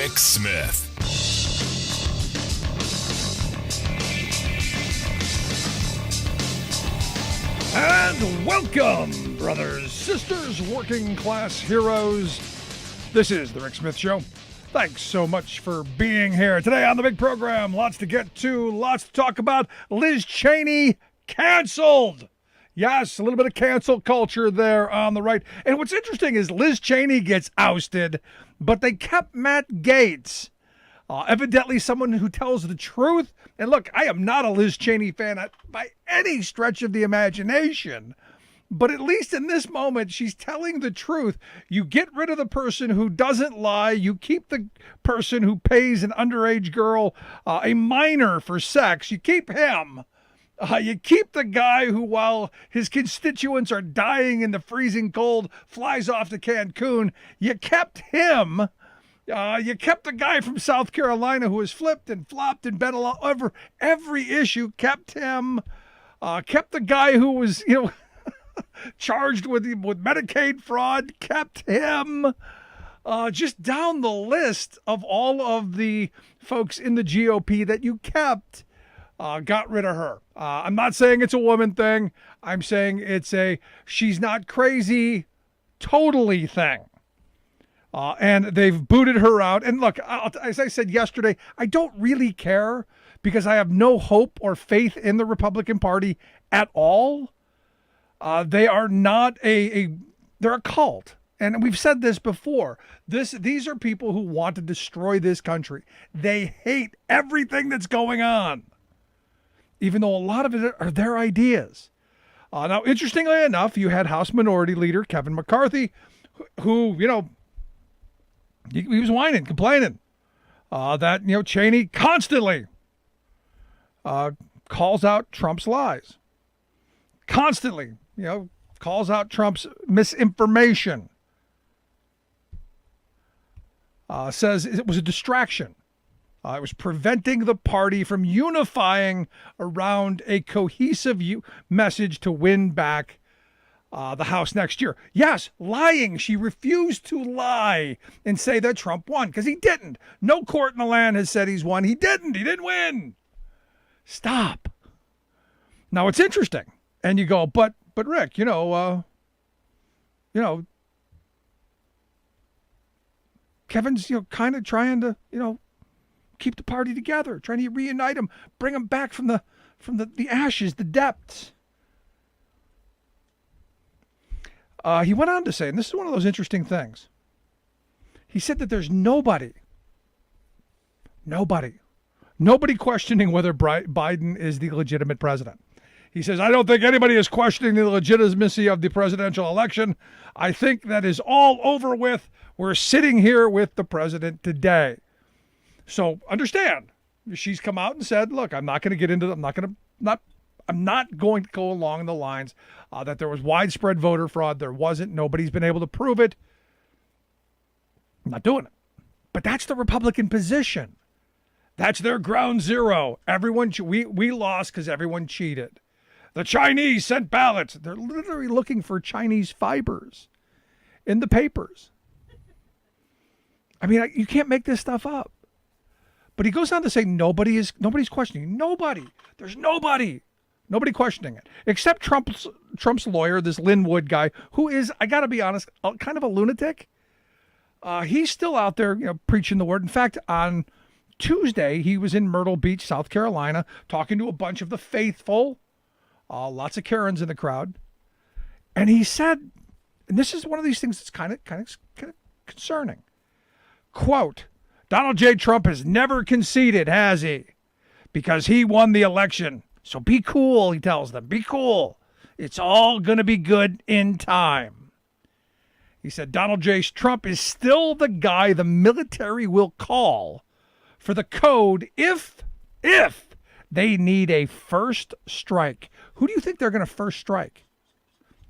Rick Smith. And welcome, brothers, sisters, working class heroes. This is the Rick Smith Show. Thanks so much for being here today on the big program. Lots to get to, lots to talk about. Liz Cheney canceled. Yes, a little bit of cancel culture there on the right. And what's interesting is Liz Cheney gets ousted, but they kept Matt Gaetz. Evidently someone who tells the truth. And look, I am not a Liz Cheney fan by any stretch of the imagination. But at least in this moment, she's telling the truth. You get rid of the person who doesn't lie. You keep the person who pays an underage girl, a minor, for sex. You keep him. You keep the guy who, while his constituents are dying in the freezing cold, flies off to Cancun. You kept him. You kept the guy from South Carolina who has flipped and flopped and been all over every issue. Kept him. Kept the guy who was, charged with Medicaid fraud. Kept him. Just down the list of all of the folks in the GOP that you kept. Got rid of her. I'm not saying it's a woman thing. I'm saying it's a she's not crazy totally thing. And they've booted her out. And look, as I said yesterday, I don't really care because I have no hope or faith in the Republican Party at all. They are not they're a cult. And we've said this before. These are people who want to destroy this country. They hate everything that's going on, even though a lot of it are their ideas. Now, interestingly enough, you had House Minority Leader Kevin McCarthy, who he was whining, complaining that, Cheney constantly calls out Trump's lies. Constantly, calls out Trump's misinformation. Says it was a distraction. It was preventing the party from unifying around a cohesive message to win back the House next year. Yes, lying. She refused to lie and say that Trump won because he didn't. No court in the land has said he's won. He didn't. He didn't win. Stop. Now it's interesting. And you go, but Rick, Kevin's, kind of trying to, keep the party together, trying to reunite them, bring them back from the ashes, the depths. He went on to say, and this is one of those interesting things. He said that there's nobody questioning whether Biden is the legitimate president. He says, I don't think anybody is questioning the legitimacy of the presidential election. I think that is all over with. We're sitting here with the president today. So understand, she's come out and said, look, I'm not going to get into I'm not going to go along the lines that there was widespread voter fraud. There wasn't. Nobody's been able to prove it. I'm not doing it. But that's the Republican position. That's their ground zero. We lost because everyone cheated. The Chinese sent ballots. They're literally looking for Chinese fibers in the papers. I mean, you can't make this stuff up. But he goes on to say nobody's questioning. Nobody. There's nobody questioning it except Trump's lawyer, this Linwood guy, who is, I got to be honest, kind of a lunatic. He's still out there, preaching the word. In fact, on Tuesday, he was in Myrtle Beach, South Carolina, talking to a bunch of the faithful, lots of Karens in the crowd. And he said, and this is one of these things that's kind of concerning. Quote, Donald J. Trump has never conceded, has he? Because he won the election. So be cool, he tells them. Be cool. It's all going to be good in time. He said Donald J. Trump is still the guy the military will call for the code if they need a first strike. Who do you think they're going to first strike?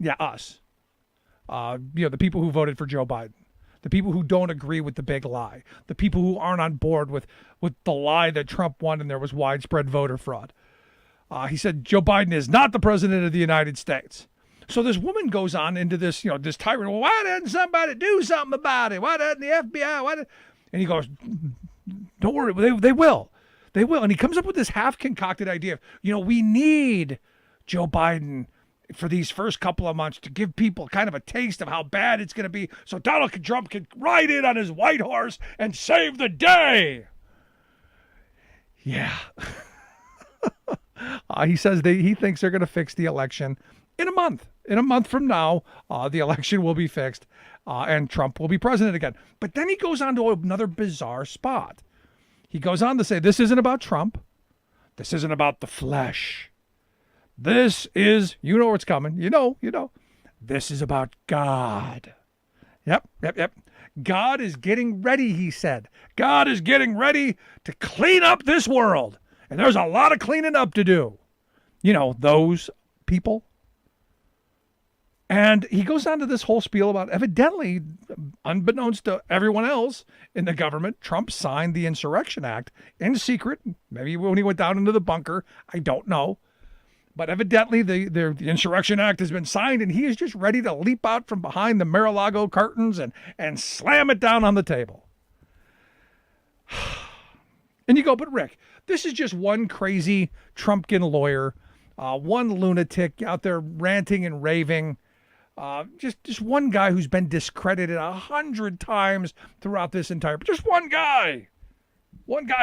Yeah, us. The people who voted for Joe Biden. The people who don't agree with the big lie. The people who aren't on board with the lie that Trump won and there was widespread voter fraud. He said Joe Biden is not the president of the United States. So this woman goes on into this, this tirade. Well, why doesn't somebody do something about it? Why doesn't the FBI? And he goes, don't worry, they will. They will. And he comes up with this half-concocted idea of, we need Joe Biden for these first couple of months to give people kind of a taste of how bad it's going to be so Donald Trump can ride in on his white horse and save the day. Yeah. He says he thinks they're going to fix the election in a month. In a month from now, the election will be fixed and Trump will be president again. But then he goes on to another bizarre spot. He goes on to say, this isn't about Trump. This isn't about the flesh. This is, what's coming. You know. This is about God. Yep. God is getting ready, he said. God is getting ready to clean up this world. And there's a lot of cleaning up to do. Those people. And he goes on to this whole spiel about, evidently, unbeknownst to everyone else in the government, Trump signed the Insurrection Act in secret. Maybe when he went down into the bunker, I don't know. But evidently, the Insurrection Act has been signed, and he is just ready to leap out from behind the Mar-a-Lago curtains and slam it down on the table. And you go, but Rick, this is just one crazy Trumpkin lawyer, one lunatic out there ranting and raving. Just one guy who's been discredited 100 times throughout this entire, just one guy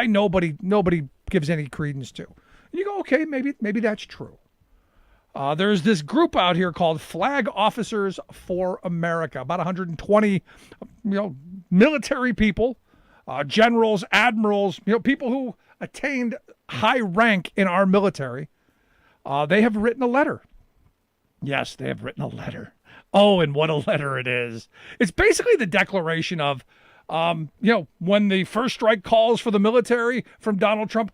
nobody gives any credence to. And you go, okay, maybe that's true. There's this group out here called Flag Officers for America, about 120, military people, generals, admirals, people who attained high rank in our military. They have written a letter. Yes, they have written a letter. Oh, and what a letter it is. It's basically the declaration of, when the first strike calls for the military from Donald Trump,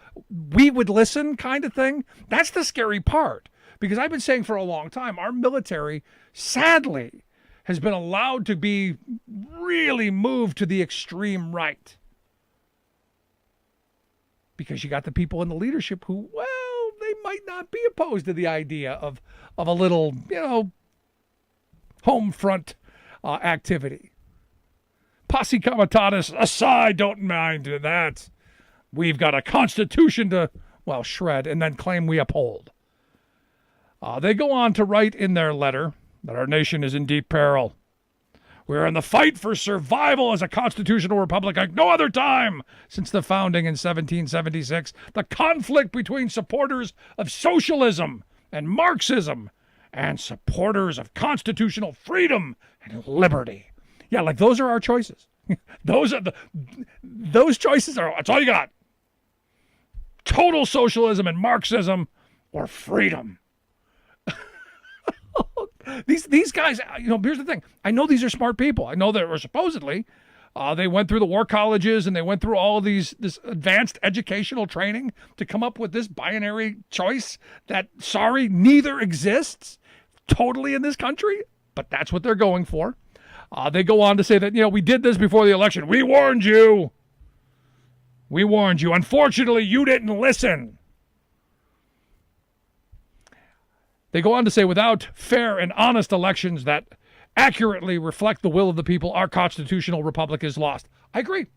we would listen kind of thing. That's the scary part. Because I've been saying for a long time, our military, sadly, has been allowed to be really moved to the extreme right. Because you got the people in the leadership who, they might not be opposed to the idea of a little, home front activity. Posse comitatus aside, don't mind that. We've got a constitution to, shred and then claim we uphold. They go on to write in their letter that our nation is in deep peril. We're in the fight for survival as a constitutional republic like no other time since the founding in 1776. The conflict between supporters of socialism and Marxism and supporters of constitutional freedom and liberty. Yeah, like those are our choices. Those choices are, that's all you got. Total socialism and Marxism or freedom. These guys, here's the thing. I know these are smart people. I know they were supposedly, they went through the war colleges and they went through all of this advanced educational training to come up with this binary choice that, sorry, neither exists totally in this country, but that's what they're going for. They go on to say that, we did this before the election. We warned you. Unfortunately, you didn't listen. They go on to say, without fair and honest elections that accurately reflect the will of the people, our constitutional republic is lost. I agree.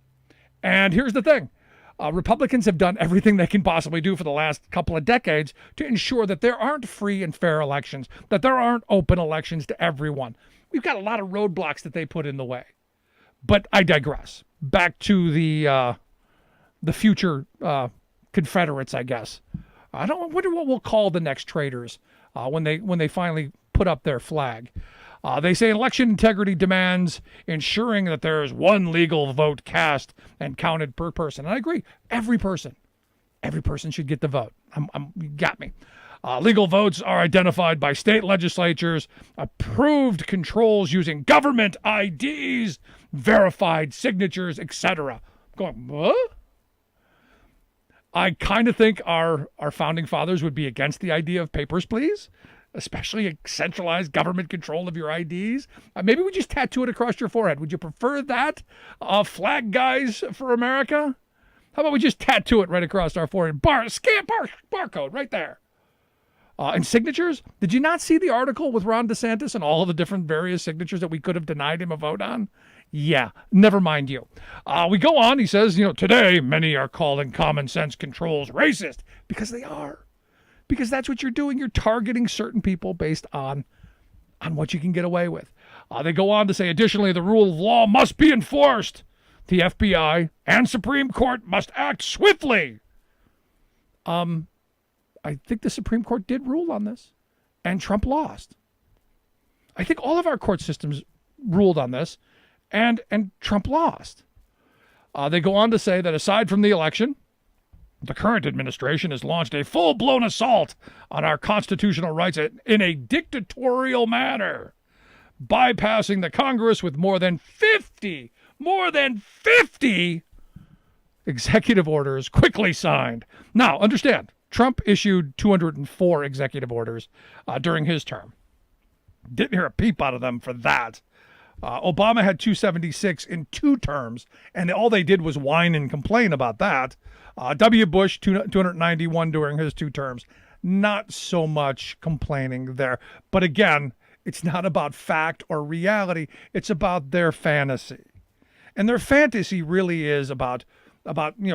And here's the thing. Republicans have done everything they can possibly do for the last couple of decades to ensure that there aren't free and fair elections, that there aren't open elections to everyone. We've got a lot of roadblocks that they put in the way. But I digress. Back to the future Confederates, I guess. I wonder what we'll call the Next Traitors when they finally put up their flag. They say election integrity demands ensuring that there is one legal vote cast and counted per person. And I agree. Every person should get the vote. You got me. Legal votes are identified by state legislatures, approved controls using government IDs, verified signatures, etc. Going, what? I kind of think our founding fathers would be against the idea of papers, please, especially a centralized government control of your IDs. Maybe we just tattoo it across your forehead. Would you prefer that? Flag guys for America? How about we just tattoo it right across our forehead? Barcode right there. And signatures? Did you not see the article with Ron DeSantis and all of the different various signatures that we could have denied him a vote on? Yeah, never mind you. We go on. He says, today many are calling common sense controls racist because they are. Because that's what you're doing. You're targeting certain people based on what you can get away with. They go on to say, additionally, the rule of law must be enforced. The FBI and Supreme Court must act swiftly. I think the Supreme Court did rule on this, and Trump lost. I think all of our court systems ruled on this, and Trump lost. They go on to say that aside from the election, the current administration has launched a full-blown assault on our constitutional rights in a dictatorial manner, bypassing the Congress with more than 50 executive orders quickly signed. Now, understand, Trump issued 204 executive orders during his term. Didn't hear a peep out of them for that. Obama had 276 in 2 terms, and all they did was whine and complain about that. W. Bush, 291 during his 2 terms. Not so much complaining there. But again, it's not about fact or reality. It's about their fantasy. And their fantasy really is about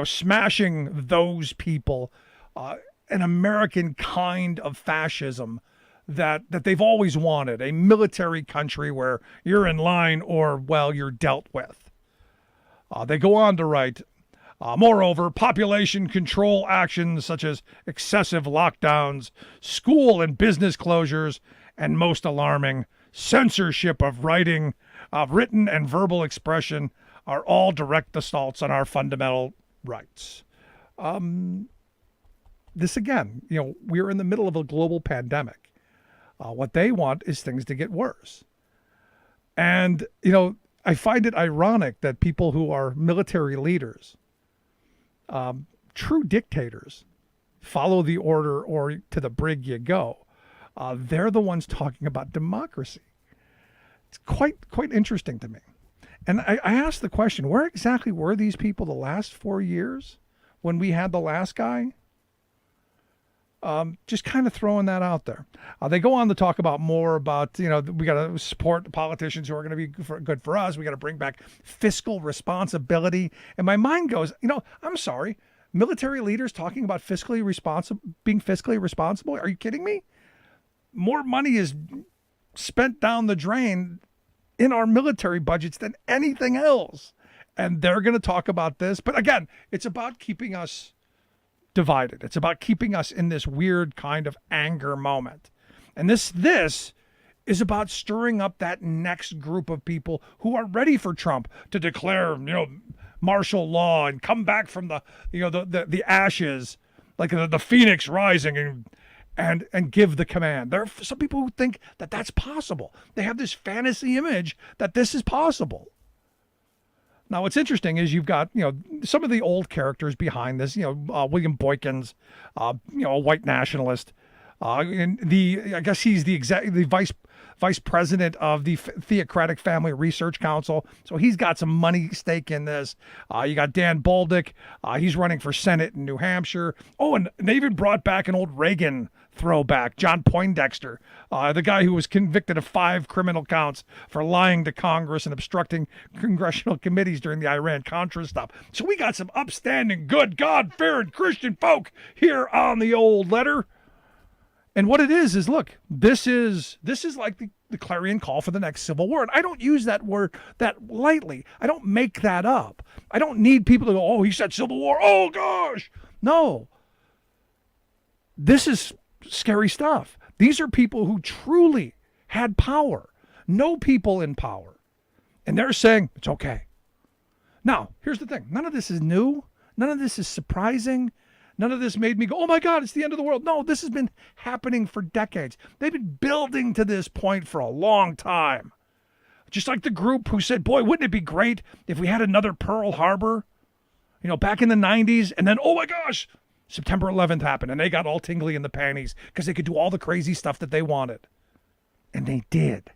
smashing those people, an American kind of fascism that they've always wanted, a military country where you're in line or, well, you're dealt with. They go on to write, moreover, population control actions such as excessive lockdowns, school and business closures, and most alarming, censorship of writing, written and verbal expression are all direct assaults on our fundamental rights. This again, we're in the middle of a global pandemic. What they want is things to get worse. And, I find it ironic that people who are military leaders, true dictators, follow the order or to the brig you go. They're the ones talking about democracy. It's quite interesting to me. And I asked the question, where exactly were these people the last 4 years when we had the last guy? Just kind of throwing that out there. They go on to talk about more about, we got to support the politicians who are going to be good for us. We got to bring back fiscal responsibility. And my mind goes, I'm sorry, military leaders talking about being fiscally responsible. Are you kidding me? More money is spent down the drain in our military budgets than anything else. And they're going to talk about this. But again, it's about keeping us divided. It's about keeping us in this weird kind of anger moment. And this is about stirring up that next group of people who are ready for Trump to declare, martial law and come back from the ashes, like the phoenix rising and give the command. There are some people who think that that's possible. They have this fantasy image that this is possible. Now, what's interesting is you've got, some of the old characters behind this, William Boykins, a white nationalist. And I guess he's the vice president of the Theocratic Family Research Council. So he's got some money stake in this. You got Dan Baldick. He's running for Senate in New Hampshire. Oh, and they even brought back an old Reagan throwback, John Poindexter, the guy who was convicted of 5 criminal counts for lying to Congress and obstructing congressional committees during the Iran-Contra stuff. So we got some upstanding, good, God-fearing Christian folk here on the old letter. And what it is look, this is like the clarion call for the next civil war. And I don't use that word that lightly. I don't make that up. I don't need people to go, oh, he said civil war. Oh, gosh. No. This is scary stuff. These are people who truly had power, know people in power. And they're saying, it's okay. Now, here's the thing. None of this is new. None of this is surprising. None of this made me go, oh my God, it's the end of the world. No, this has been happening for decades. They've been building to this point for a long time. Just like the group who said, boy, wouldn't it be great if we had another Pearl Harbor, back in the 90s. And then, oh my gosh, September 11th happened and they got all tingly in the panties because they could do all the crazy stuff that they wanted. And they did.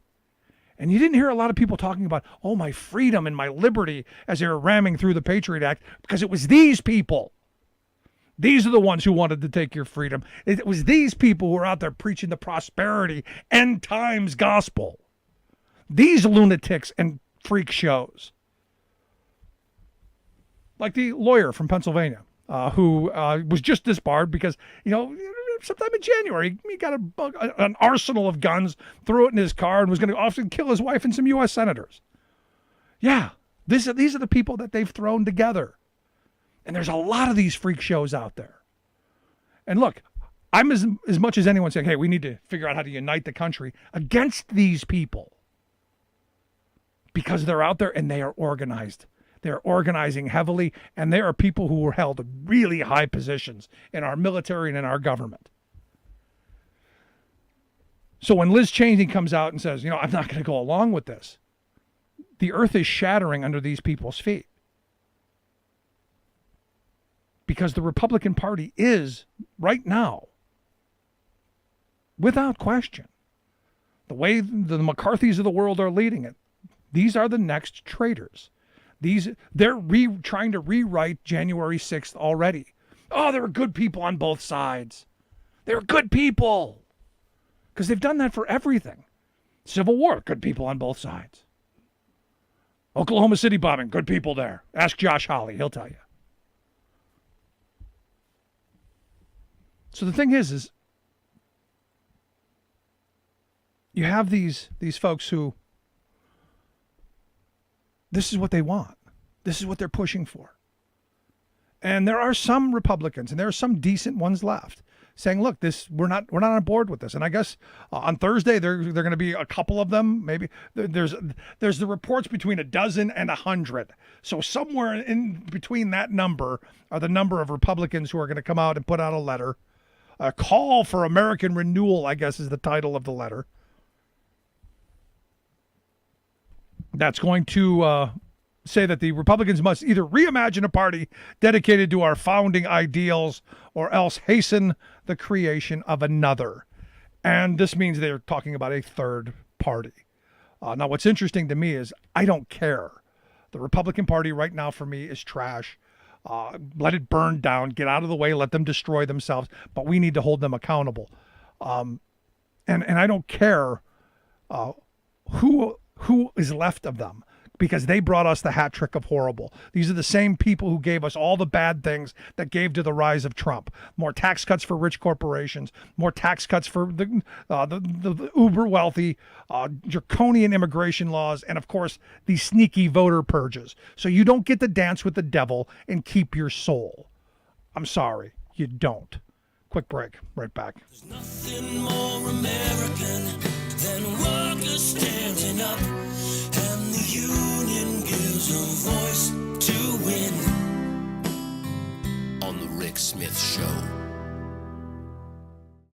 And you didn't hear a lot of people talking about, oh, my freedom and my liberty as they were ramming through the Patriot Act, because it was these people. These are the ones who wanted to take your freedom. It was these people who were out there preaching the prosperity, end times gospel. These lunatics and freak shows. Like the lawyer from Pennsylvania who was just disbarred because, sometime in January, he got an arsenal of guns, threw it in his car, and was going to often kill his wife and some U.S. senators. Yeah, these are the people that they've thrown together. And there's a lot of these freak shows out there. And look, I'm as much as anyone saying, hey, we need to figure out how to unite the country against these people. Because they're out there and they are organized. They're organizing heavily, and there are people who were held really high positions in our military and in our government. So when Liz Cheney comes out and says, I'm not going to go along with this, the earth is shattering under these people's feet. Because the Republican Party is, right now, without question, the way the McCarthys of the world are leading it, these are the next traitors. They're trying to rewrite January 6th already. Oh, there were good people on both sides. They were good people. Because they've done that for everything. Civil War, good people on both sides. Oklahoma City bombing, good people there. Ask Josh Hawley, he'll tell you. So the thing is you have these folks who, this is what they want. This is what they're pushing for. And there are some Republicans, and there are some decent ones left, saying, look, we're not on board with this. And I guess on Thursday there are going to be a couple of them. Maybe there's the reports between 12 and 100. So somewhere in between that number are the number of Republicans who are going to come out and put out a letter. A call for American renewal, I guess, is the title of the letter. That's going to say that the Republicans must either reimagine a party dedicated to our founding ideals or else hasten the creation of another. And this means they're talking about a third party. Now, what's interesting to me is I don't care. The Republican Party right now for me is trash. Let it burn down, get out of the way, let them destroy themselves. But we need to hold them accountable. And I don't care who is left of them, because they brought us the hat trick of horrible. These are the same people who gave us all the bad things that gave to the rise of Trump. More tax cuts for rich corporations, more tax cuts for the uber wealthy, draconian immigration laws, and of course, these sneaky voter purges. So you don't get to dance with the devil and keep your soul. I'm sorry, you don't. Quick break, right back. There's nothing more American than workers standing up, and the union gives a voice to win. On the Rick Smith Show.